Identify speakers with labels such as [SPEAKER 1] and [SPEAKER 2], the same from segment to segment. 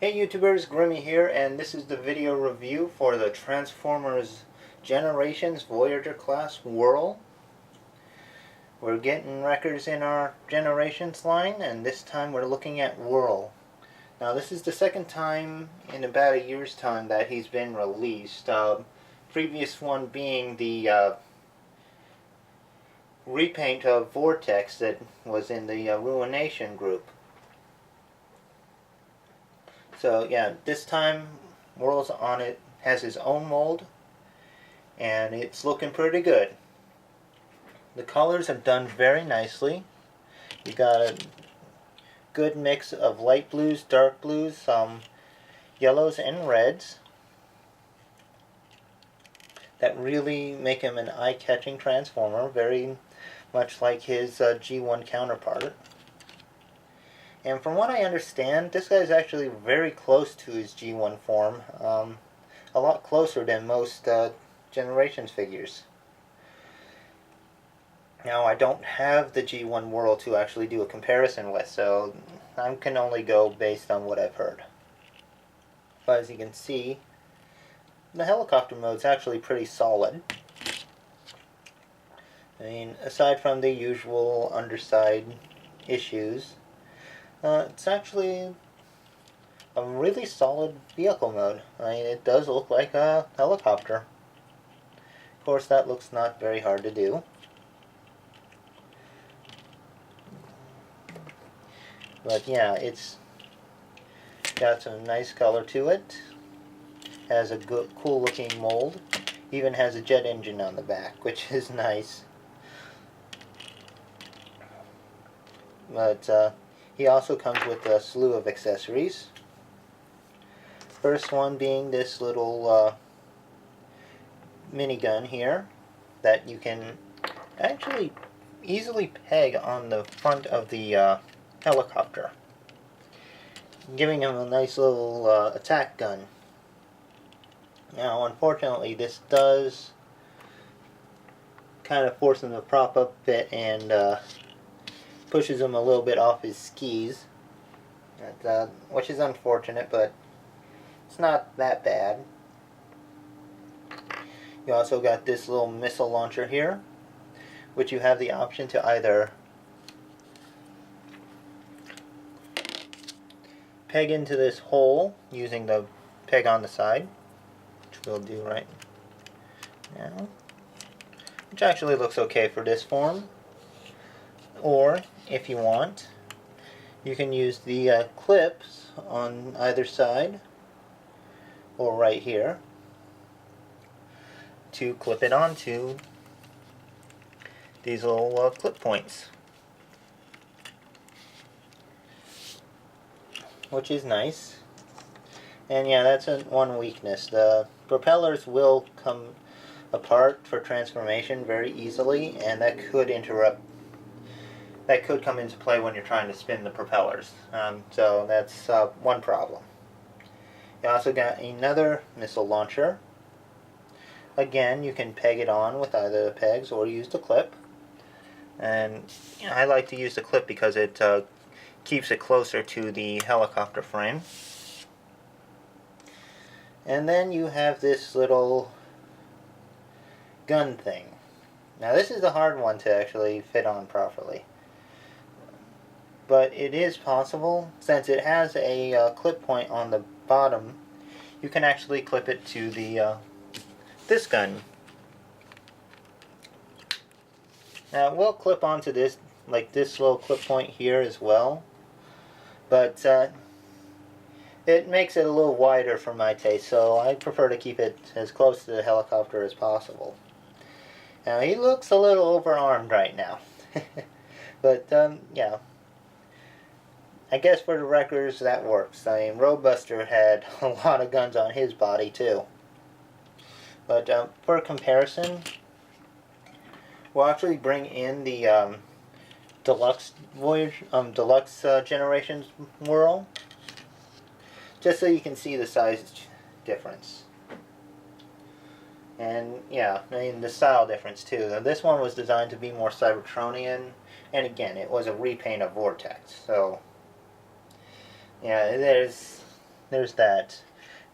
[SPEAKER 1] Hey YouTubers, Grimmy here, and this is the video review for the Transformers Generations Voyager class Whirl. We're getting records in our Generations line, and this time we're looking at Whirl. Now this is the second time in about a year's time that he's been released. Previous one being the repaint of Vortex that was in the Ruination group. So yeah, this time Whirl's on it, has his own mold, and it's looking pretty good. The colors are done very nicely. You got a good mix of light blues, dark blues, some yellows and reds that really make him an eye-catching Transformer, very much like his G1 counterpart. And from what I understand, this guy's actually very close to his G1 form. A lot closer than most Generations figures. Now, I don't have the G1 Whirl to actually do a comparison with, so I can only go based on what I've heard. But as you can see, the helicopter mode's actually pretty solid. I mean, aside from the usual underside issues, it's actually a really solid vehicle mode. I mean, it does look like a helicopter. Of course, that looks not very hard to do. But yeah, it's got some nice color to it. Has a good, cool looking mold. Even has a jet engine on the back, which is nice. But he also comes with a slew of accessories. First one being this little minigun here that you can actually easily peg on the front of the helicopter, giving him a nice little attack gun. Now, unfortunately, this does kind of force him to prop up a bit and pushes him a little bit off his skis, which is unfortunate, but it's not that bad. You also got this little missile launcher here, which you have the option to either peg into this hole using the peg on the side, which we'll do right now, which actually looks okay for this form. Or, if you want, you can use the clips on either side, or right here, to clip it onto these little clip points, which is nice. And yeah, that's one weakness. The propellers will come apart for transformation very easily, and that could come into play when you're trying to spin the propellers. So that's one problem. You also got another missile launcher. Again, you can peg it on with either the pegs or use the clip. And I like to use the clip because it keeps it closer to the helicopter frame. And then you have this little gun thing. Now this is the hard one to actually fit on properly. But it is possible, since it has a clip point on the bottom, you can actually clip it to the this gun. Now it will clip onto this, like this little clip point here as well, but it makes it a little wider for my taste, so I prefer to keep it as close to the helicopter as possible. Now he looks a little overarmed right now, but yeah. I guess for the wreckers that works. I mean, Roadbuster had a lot of guns on his body too. But for comparison, we'll actually bring in the deluxe Generations Whirl, just so you can see the size difference. And yeah, I mean the style difference too. Now, this one was designed to be more Cybertronian, and again, it was a repaint of Vortex. So yeah, there's there's that.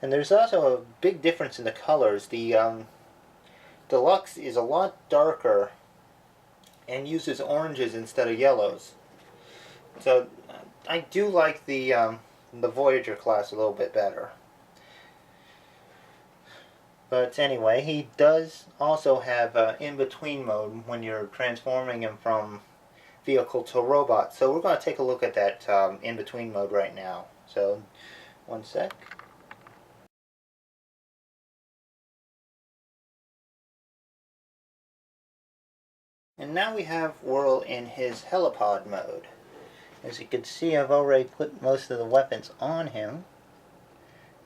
[SPEAKER 1] And there's also a big difference in the colors. The Deluxe is a lot darker and uses oranges instead of yellows. So I do like the Voyager class a little bit better. But anyway, he does also have in-between mode when you're transforming him from vehicle to robot. So we're going to take a look at that in-between mode right now. So, one sec. And now we have Whirl in his helipod mode. As you can see, I've already put most of the weapons on him.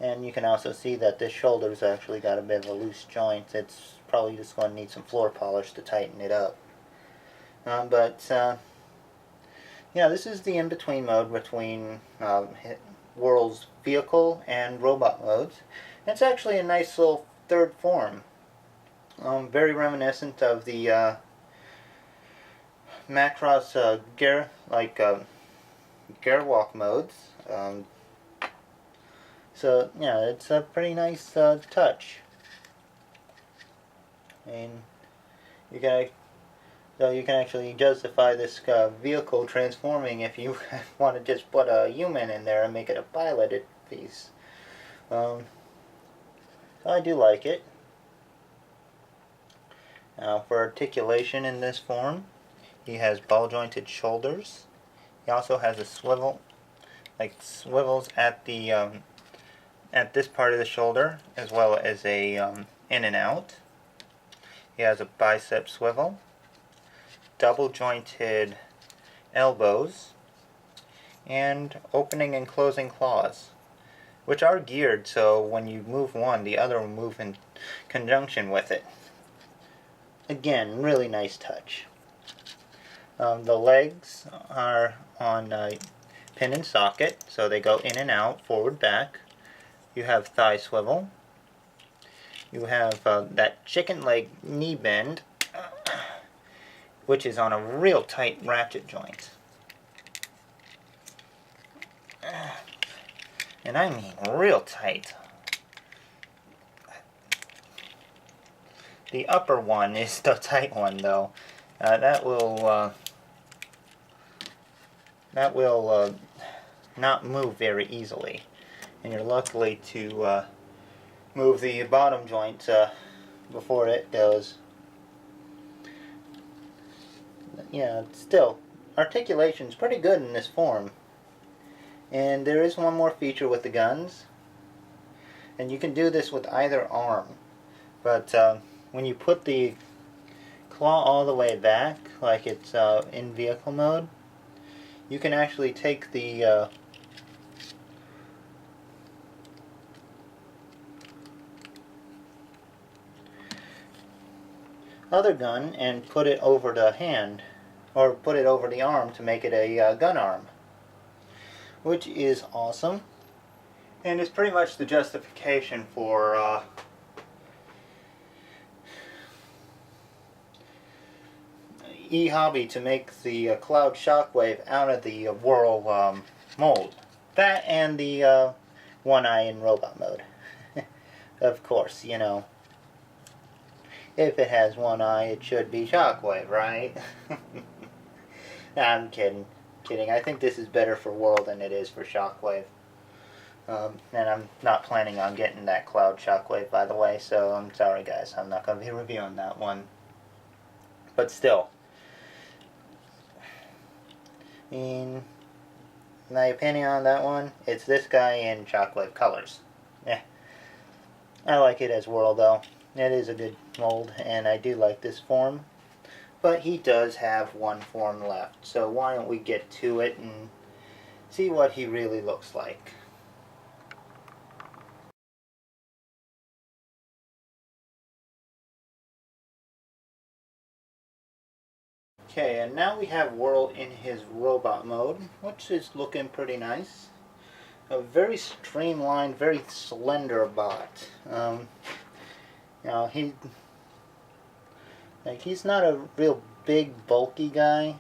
[SPEAKER 1] And you can also see that this shoulder's actually got a bit of a loose joint. It's probably just going to need some floor polish to tighten it up. Yeah, this is the in-between mode between Whirl's vehicle and robot modes. It's actually a nice little third form. Very reminiscent of the Macross Gearwalk modes. So yeah, it's a pretty nice touch. And you can actually justify this vehicle transforming if you want to just put a human in there and make it a piloted piece. So I do like it. Now for articulation in this form, he has ball jointed shoulders. He also has a swivel, like swivels at the at this part of the shoulder, as well as a in and out. He has a bicep swivel, double jointed elbows, and opening and closing claws, which are geared so when you move one, the other will move in conjunction with it. Again, really nice touch. The legs are on pin and socket, so they go in and out, forward, back. You have thigh swivel. You have that chicken leg knee bend, which is on a real tight ratchet joint. And I mean real tight. The upper one is the tight one, though. That will not move very easily. And you're lucky to move the bottom joint before it goes. Yeah, still, articulation's pretty good in this form. And there is one more feature with the guns. And you can do this with either arm. But when you put the claw all the way back, like it's in vehicle mode, you can actually take the other gun and put it over the hand, or put it over the arm to make it a gun arm, which is awesome, and is pretty much the justification for E-Hobby to make the Cloud Shockwave out of the Whirl mold. That and the one eye in robot mode. Of course, you know. If it has one eye, it should be Shockwave, right? Nah, I'm kidding. I think this is better for Whirl than it is for Shockwave. And I'm not planning on getting that Cloud Shockwave, by the way, so I'm sorry, guys. I'm not going to be reviewing that one. But still. In my opinion on that one, it's this guy in Shockwave colors. Yeah. I like it as Whirl, though. It is a good mold, and I do like this form. But he does have one form left, so why don't we get to it and see what he really looks like. Okay, and now we have Whirl in his robot mode, which is looking pretty nice. A very streamlined, very slender bot. You know, he's not a real big, bulky guy,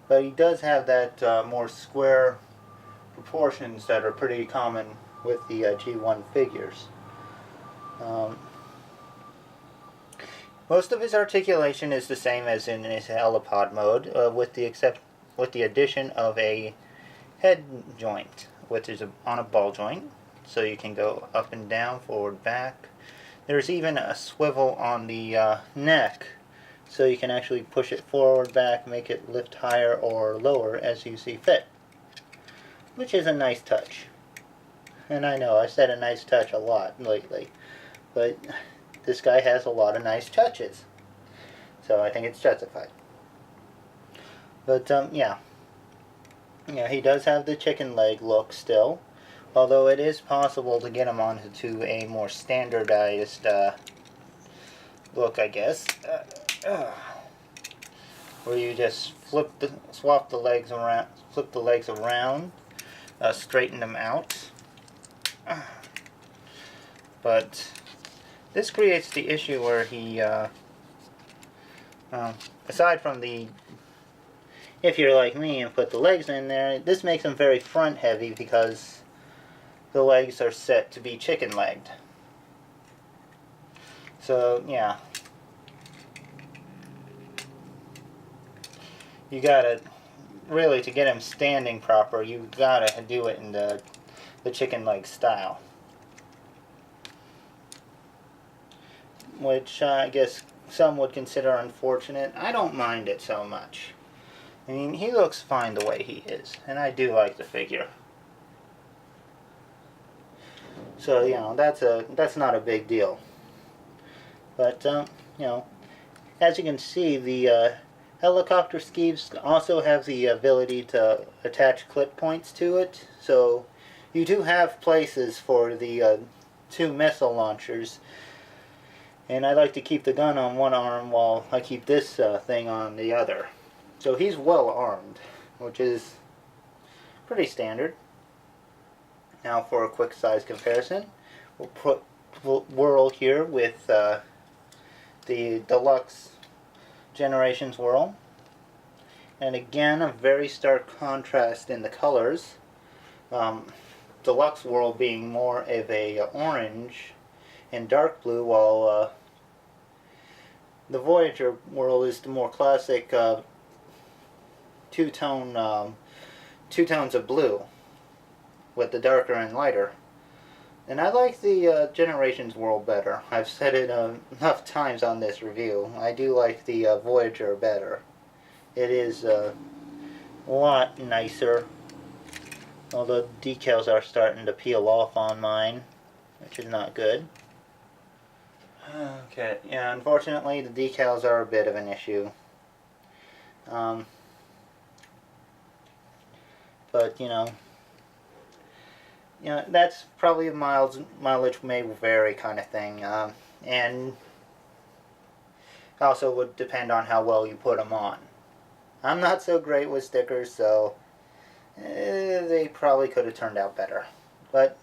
[SPEAKER 1] but he does have that more square proportions that are pretty common with the G1 figures. Most of his articulation is the same as in his helipod mode, with the addition of a head joint, which is on a ball joint, so you can go up and down, forward, back. There's even a swivel on the neck, so you can actually push it forward, back, make it lift higher or lower as you see fit, which is a nice touch. And I know I said a nice touch a lot lately, but this guy has a lot of nice touches, so I think it's justified. But yeah, he does have the chicken leg look still, although it is possible to get him onto a more standardized look, I guess, where you just swap the legs around, flip the legs around, straighten them out. But this creates the issue where he, aside from the, if you're like me and put the legs in there, this makes him very front heavy because the legs are set to be chicken legged. So yeah, you gotta, really, to get him standing proper, you gotta do it in the chicken leg style. Which I guess some would consider unfortunate. I don't mind it so much. I mean, he looks fine the way he is, and I do like the figure. So, you know, that's not a big deal. But, you know, as you can see, the helicopter skis also have the ability to attach clip points to it. So, you do have places for the 2 missile launchers. And I like to keep the gun on one arm while I keep this thing on the other. So he's well armed, which is pretty standard. Now for a quick size comparison, we'll put Whirl here with the Deluxe Generations Whirl. And again, a very stark contrast in the colors. Deluxe Whirl being more of a orange and dark blue, while the Voyager Whirl is the more classic two-tones of blue, with the darker and lighter. And I like the Generations Whirl better. I've said it enough times on this review. I do like the Voyager better. It is a lot nicer, although decals are starting to peel off on mine, which is not good. Okay, yeah, unfortunately the decals are a bit of an issue. But, you know, that's probably a mileage may vary kind of thing. And also would depend on how well you put them on. I'm not so great with stickers, so they probably could have turned out better. But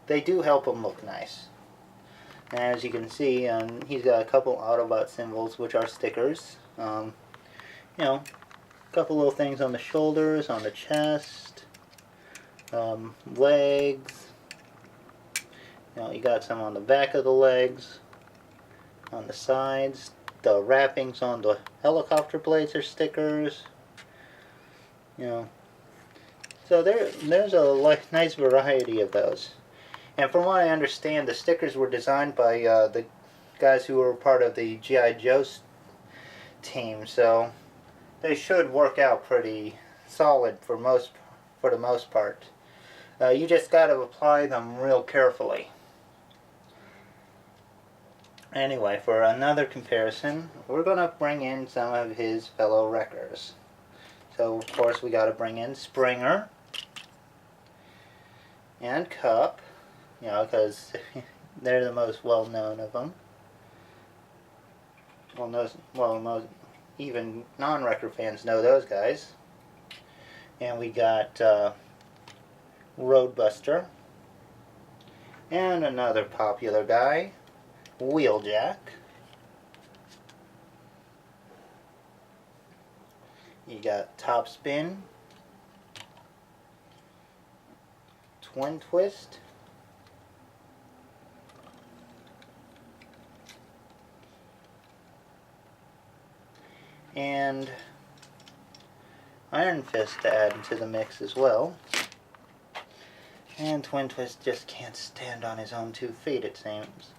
[SPEAKER 1] they do help them look nice. As you can see, he's got a couple Autobot symbols, which are stickers. You know, a couple little things on the shoulders, on the chest, legs. You know, you got some on the back of the legs, on the sides. The wrappings on the helicopter blades are stickers. You know, so there's a nice variety of those. And from what I understand, the stickers were designed by the guys who were part of the G.I. Joe team, so they should work out pretty solid for the most part. You just got to apply them real carefully. Anyway, for another comparison, we're going to bring in some of his fellow wreckers. So, of course, we got to bring in Springer and Cup. You know, because they're the most well-known of them. Most, even non-wrecker fans know those guys. And we got Roadbuster. And another popular guy, Wheeljack. You got Topspin, Twin Twist, and Iron Fist to add into the mix as well. And Twin Twist just can't stand on his own 2 feet, it seems.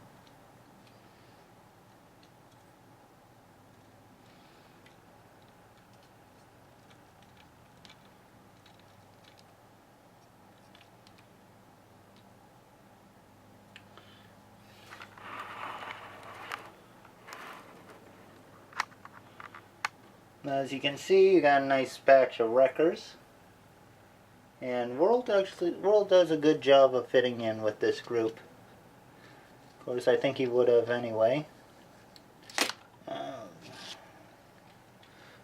[SPEAKER 1] Now, as you can see, you got a nice batch of wreckers. And Whirl does a good job of fitting in with this group. Of course, I think he would have anyway.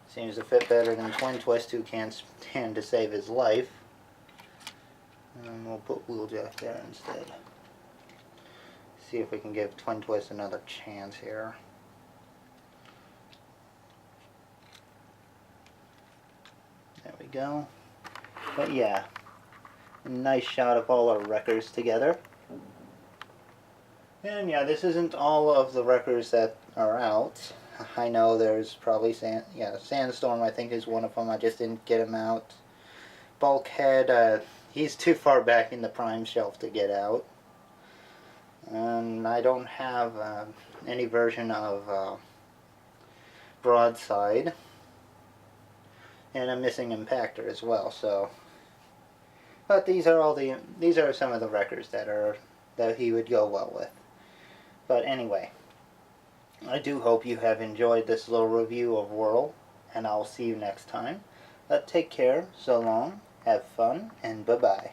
[SPEAKER 1] Seems to fit better than Twin Twist, who can't stand to save his life. And we'll put Wheeljack there instead. See if we can give Twin Twist another chance here. There we go. But yeah, a nice shot of all our wreckers together. And yeah, this isn't all of the wreckers that are out. I know there's probably Sandstorm, I think, is one of them. I just didn't get him out. Bulkhead, he's too far back in the Prime shelf to get out. And I don't have any version of Broadside. And I'm missing Impactor as well, so. But these are some of the wreckers that he would go well with. But anyway, I do hope you have enjoyed this little review of Whirl, and I'll see you next time. Take care, so long, have fun, and bye-bye.